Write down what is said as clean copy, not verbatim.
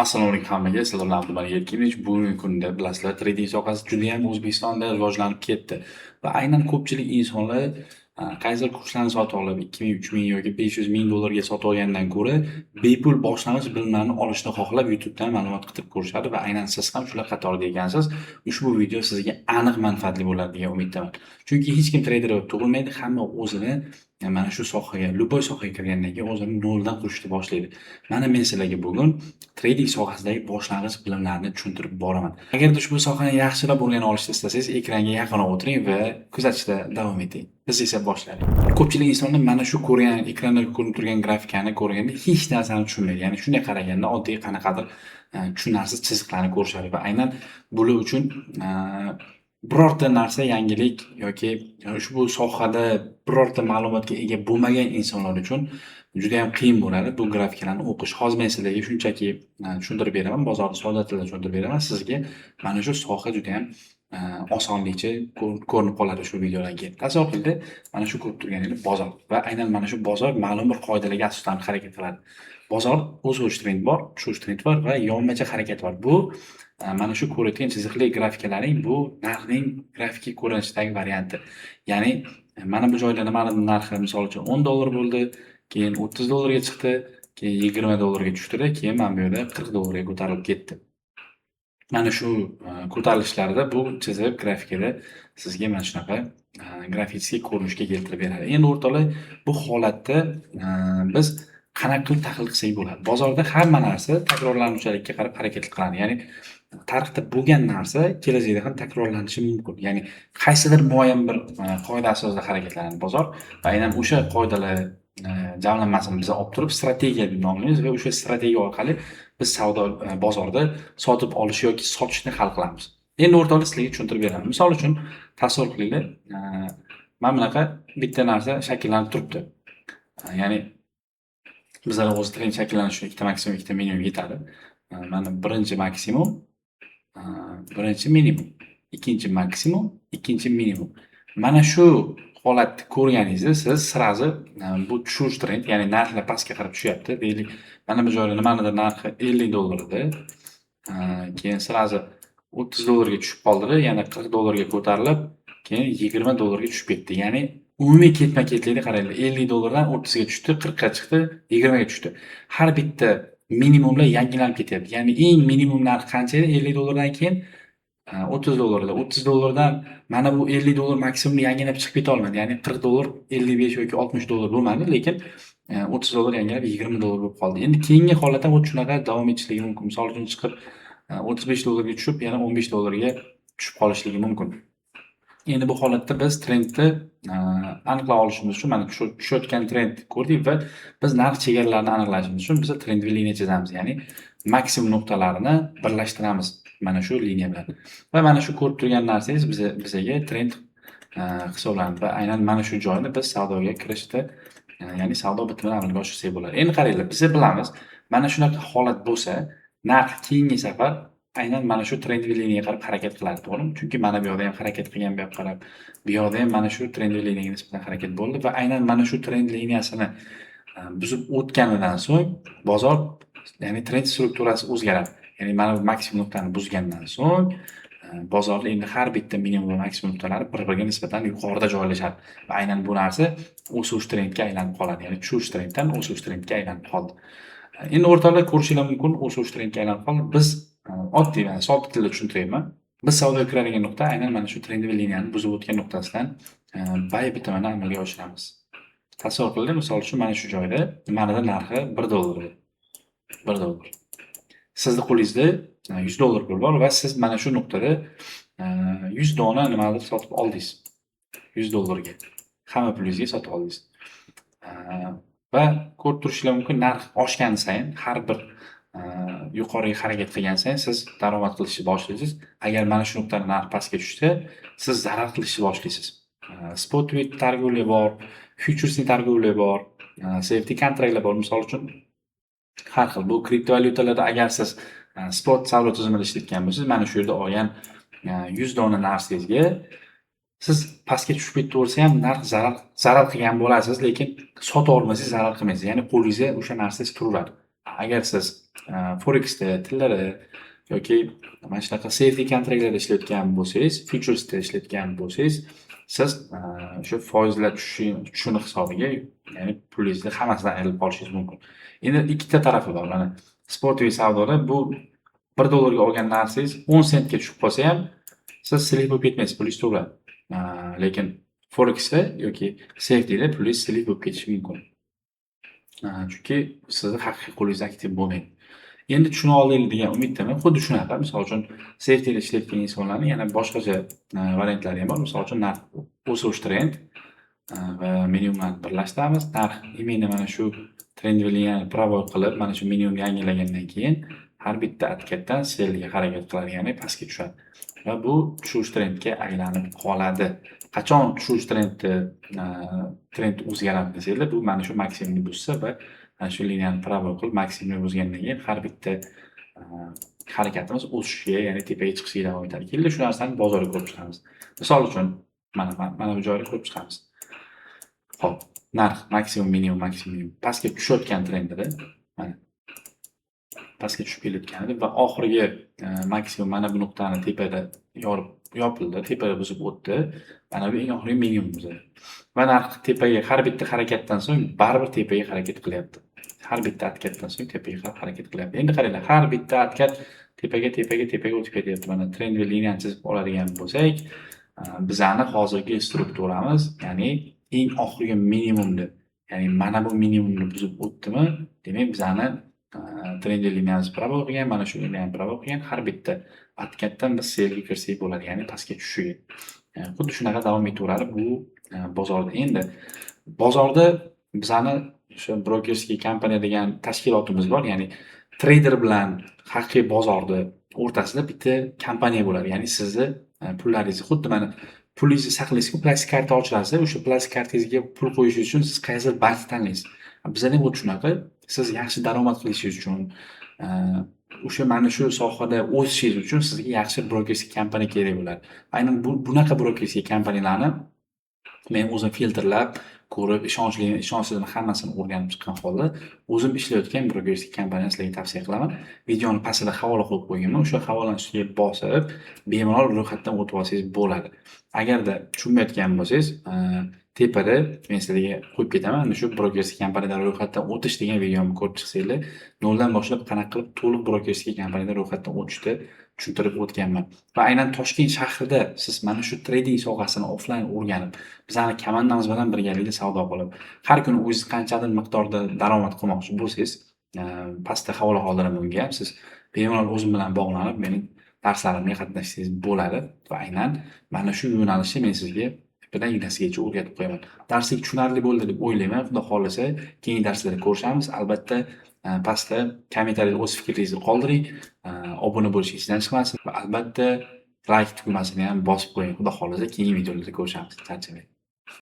Assalomu alaykum hammaga. Sizlar bilan Abdumalik Erkinovich. Bugungi kunda bilasizlar, trading sohasi juda ham O'zbekistonda rivojlanib ketdi va aynan ko'pchilik insonlar qaysidir kurslarni sotib olib 2000, 3000 yoki 500 ming dollarga sotib olgandan ko'ra bepul boshlang'ich bilimlarni olishni xohlab YouTubedan ma'lumot qidirib ko'rishadi va aynan siz ham shular qatorida ekansiz. Ushbu video sizga aniq manfaatli bo'ladi degan umiddaman. Chunki hech kim trader bo'lib tug'ilmaydi, hamma o'zini mana shu sohaga, любой sohaga kirgandan keyin o'zini noldan qurishni boshlaydi. Mana men sizlarga bugun trading sohasidagi boshlang'ich bilimlarni tushuntirib boraman. Agarda ushbu sohani yaxshilab o'rgana olishni istasangiz, ekranga yaqinroq o'tiring va kuzatishda davom eting. Biz esa boshlaylik. Ko'pchilik insonlar mana shu ko'rgan, ekranda ko'rinib turgan grafikani ko'rganda hech narsani tushunmaydi. Ya'ni shunday qaraganda oddiy qanaqadir tushunarsiz chiziqlarni ko'rishadi va aynan bular uchun birorta narsa yangilik yoki ushbu sohada birorta ma'lumotga ega bo'lmagan insonlar uchun juda ham qiyin bo'ladi bu grafikalarni o'qish. Hozir men sizlarga shunchaki tushuntirib beraman, bozorni sodda tilda tushuntirib beraman. Sizga mana shu soha juda ham osonlikcha ko'rinib qoladi shu videodan keyin. Tasavvur qiling, mana shu ko'rib turganingiz bozor va aynan mana shu bozor ma'lum bir qoidalarga asoslanib harakat qiladi. Bozor o'sish trendi bor, tushish trendi bor va yonmacha harakat bor. Bu mana shu ko'rayotgan chiziqli grafikalarning bu narxning grafik ko'rinishidagi varianti. Ya'ni mana bu joyda nimanidir narxi misol uchun 10 dollar bo'ldi, keyin 30 dollarga chiqdi, keyin 20 dollarga tushdi-da, keyin mana bu yerda 40 dollarga ko'tarilib ketdi. Mana shu ko'tarilishlarda bu chiziq grafikada sizga mana shunaqa grafik ko'rinishga keltirib beradi. Endi o'rtoqlar, bu holatda biz qanaqa qilib tahlil qilsak bo'ladi? Bozorda hamma narsa takrorlanuvchanlikka qarab harakat qiladi. Ya'ni tarixda bo'lgan narsa kelajakda ham takrorlanishi mumkin. Ya'ni qaysidir muayyan bir qoida asosida harakatlanadi bozor va aynan o'sha qoidalar jamlanmasini biz olib turib strategiya deb nomlaymiz va o'sha strategiya orqali biz savdo bozorda sotib olish yoki sotishni hal qilamiz. Endi o'rtoqlar, sizlarga tushuntirib beraman. Misol uchun tasavvur qilinglar, mana bunaqa bitta narsa shakllanib turibdi. Ya'ni bizlar o'z trend shakllanishi uchun ikkita maksimum, ikkita minimum yetadi. Mana birinchi maksimum, birinchi minimum, ikkinchi maksimum, ikkinchi minimum. Mana shu holatni ko'rganingizda siz sirazi bu tushish trend, ya'ni narxlar pastga qarab tushyapti deylik. Mana bu joyda nimanidir narxi 50 dollar edi. Keyin sirazi 30 dollarga tushib qoldi, yana 40 dollarga ko'tarilib, keyin 20 dollarga tushib ketdi. Ya'ni umumiy ketma-ketlikni qaranglar. 50 dollardan 30 ga tushdi, 40 ga chiqdi, 20 ga tushdi. Har bitta minimumlar yangilanib ketyapti. Ya'ni eng minimum narx qancha edi? 50 dollardan keyin 30 dollarda. 30 dollardan mana bu 50 dollar maksimumni yangilab chiqib keta olmadi. Ya'ni 40 dollar, 55 yoki 60 dollar bo'lmadi, lekin 30 dollar yangilab 20 dollar bo'lib qoldi. Endi keyingi holatda xuddi shunaqa davom etishligi mumkin. Misol uchun chiqib 35 dollarga tushib, yana 15 dollarga tushib qolishligi mumkin. Endi bu holatda biz trendni aniqlab olishimiz uchun mana shu tushayotgan trend ko'rdik va biz narx chegaralarini aniqlashimiz uchun biz trend liniya chizamiz. Ya'ni maksimum nuqtalarini birlashtiramiz mana shu liniya bilan. Va mana shu ko'rib turgan narsangiz bizaga trend hisoblanadi va aynan mana shu joyni biz savdoga kirishda, ya'ni savdo bitimini amalga oshirsak bo'ladi. Endi qaranglar, biz bilamiz, mana shunaqa holat bo'lsa, narx keyingi safar aynan mana shu trend liniyaga qarab harakat qiladi, to'g'rimi? Chunki mana bu yoqda ham harakat qilgan, bu yoqqa qarab, bu yoqda ham mana shu trend liniyaga nisbatan harakat bo'ldi va aynan mana shu trend liniyasini buzib o'tganidan so'ng bozor, ya'ni trend strukturasi o'zgaradi. Ya'ni mana bu maksimum nuqtani buzgandan so'ng bozorda endi har bitta minimum va maksimum nuqtalari bir-biriga nisbatan yuqorida joylashadi va aynan bu narsa o'sish trendga aylanib qoladi. Ya'ni tushish trenddan o'sish trendga aylanib qoldi. Endi o'rtoqlar, ko'rishingiz mumkin, o'sish trendga aylanib qoldi. Biz oddiy, ya'ni sodda tilda tushuntirayman. Biz savdoga kiradigan nuqta aynan mana shu trend liniyani buzib o'tgan nuqtasidan bay bitimini amalga oshiramiz. Tasavvur qiling, misol uchun mana shu joyda nimanidir narxi 1 dollar edi. 1 dollar. Sizni qo'lingizda 100 dollar pul bor va siz mana shu nuqtada 100 dona nimadir sotib oldingiz. 100 dollarga. Hamma pulingizga sotib oldingiz. Va ko'rib turishingiz mumkin, narx oshgan sayin har bir yuqoriga harakat qilgan sayin siz daromad qilishni boshlaysiz. Agar mana shu nuqtadan narx pastga tushsa, siz zarar qilishni boshlaysiz. Spot targovlar bor, futuresning targovlari bor, safety kontraktlar bor. Misol uchun har xil bu kriptovalyutalarda agar siz spot savdo tizimida ishlatgan bo'lsangiz, mana shu yerda olgan 100 dona narsangizga siz pastga tushib ketaversa ham narx zarar qilgan bo'lasiz, lekin sota olmasangiz zarar qilmaysiz. Ya'ni qo'lingizda o'sha narsangiz turaveradi. Agar siz Forex'da tillari yoki mana shunaqa safety kontraktlarda ishlayotgan bo'lsangiz, futuresda ishlayotgan bo'lsangiz, siz o'sha foizlar tushishini hisobiga, ya'ni pulingizni hammasidan ayrilib qolishingiz mumkin. Endi ikkita tarafi bor. Mana sportviy savdoda bu $1 ga olgan narsangiz 10 sentga tushib qolsa ham, siz silib bo'lib ketmaysiz, pulingiz to'ladi. Lekin Forex'da yoki safety'da pulingiz silib bo'lib ketishi mumkin. Chunki sizni haqiqiy qo'lingiz aktiv bo'lmaydi. Endi tushuna oldinglar degan umiddaman. Xuddi shunaqa, misol uchun safety'da ishlayotgan insonlarning yana boshqacha variantlari ham bor. Misol uchun narx o'sish trend va minimumlarni birlashtiramiz. Narx именно mana shu trend liniyani pravoy qilib, mana shu minimum yangilagandan keyin har bitta harakatdan sellga harakat qiladi, ya'ni pastga tushadi. Va bu tushish trendga aylanib qoladi. Qachon tushish trend o'zgaradi desanglar, bu mana shu maksimumni buzsa va mana shu liniyani pravoy qilib maksimumni buzgandan keyin har bitta harakatimiz o'sishga, ya'ni tepaga chiqishga davom etadi. Keldi shu narsani bozorga ko'rib chiqamiz. Misol uchun mana bu joyga ko'rib chiqamiz. Xo'p, narx maksimum, minimum, maksimum pastga tushayotgan trendida, mana pastga tushib kelayotganida va oxirgi maksimum mana bu nuqtani tepada yopildi, tepada buzib o'tdi. Mana bu eng oxirgi minimum buzadi. Va narx tepaga har bitta harakatdan so'ng baribir tepaga harakat qilyapti. Har bitta harakatdan so'ng tepaga harakat qilyapti. Endi qaranglar, har bitta harakat tepaga o'tib ketyapti. Mana trend va liniyani chizib oladigan bo'lsak, bizani hozirgi strukturamiz, ya'ni eng oxirgi minimumni, ya'ni mana bu minimumni buzib o'tdimi, demak bizani trend liniyamiz pravoy qilgan, mana shu liniyani pravoy qilgan, har bitta harakatdan biz sellga kirsak bo'ladi, ya'ni pastga tushishiga. Xuddi shunaqa davom etaveradi bu bozorda. Endi bozorda bizani o'sha brokerskiy kompaniya degan tashkilotimiz bor, ya'ni trader bilan haqiqiy bozorda o'rtasida bitta kompaniya bo'ladi. Ya'ni sizni pullaringizni, xuddi mana pulingizni saqlaysizku, plastik karta ochilasiz, o'sha plastik kartangizga pul qo'yish uchun siz qaysidir bankni tanlaysiz. Bizda ham xuddi shunaqa, siz yaxshi daromad qilishingiz uchun, o'sha mana shu sohada o'sishingiz uchun sizga yaxshi brokerskiy kompaniya kerak bo'ladi. Aynan bunaqa brokerskiy kompaniyalarni men o'zim filtrlab ko'rib, ishonchsizligini hammasini o'rganib chiqqan holda o'zim ishlayotgan brokerskiy kompaniyani sizlarga tavsiya qilaman. Videoni pastida havola qo'yib qo'yganman. O'sha havolani ustiga bosib, bemalol ro'yxatdan o'tib olsangiz bo'ladi. Agarda tushunmayotgan bo'lsangiz, tepada men sizlarga qo'yib ketaman. Ana shu brokerskiy kompaniyadan ro'yxatdan o'tish degan videomni ko'rib chiqsanglar, noldan boshlab qanaqa qilib to'liq brokerskiy kompaniyadan ro'yxatdan o'tishni tushuntirib o'tganman. Va aynan Toshkent shahrida siz mana shu trading sohasini offlayn o'rganib, bizning komandamiz bilan birgalikda savdo qilib, har kuni o'zingiz qanchadir miqdorda daromad qilmoqchi bo'lsangiz, pastda havola qoldiraman unga ham siz bemalol o'zim bilan bog'lanib, mening darslarimga qatnashsangiz bo'ladi va aynan mana shu yo'nalishni men sizga ipidan ignasigacha o'rgatib qo'yaman. Darslik tushunarli bo'ldi deb o'ylayman. Xudo xolasa, keyingi darslarda ko'rishamiz. Albatta, pastda kommentariyada o'z fikringizni qoldiring, obuna bo'lishni esdan chiqmasin va albatta like tugmasini ham bosib qo'ying. Xudo xolasa, keyingi videolarda ko'rishamiz. Charchamang.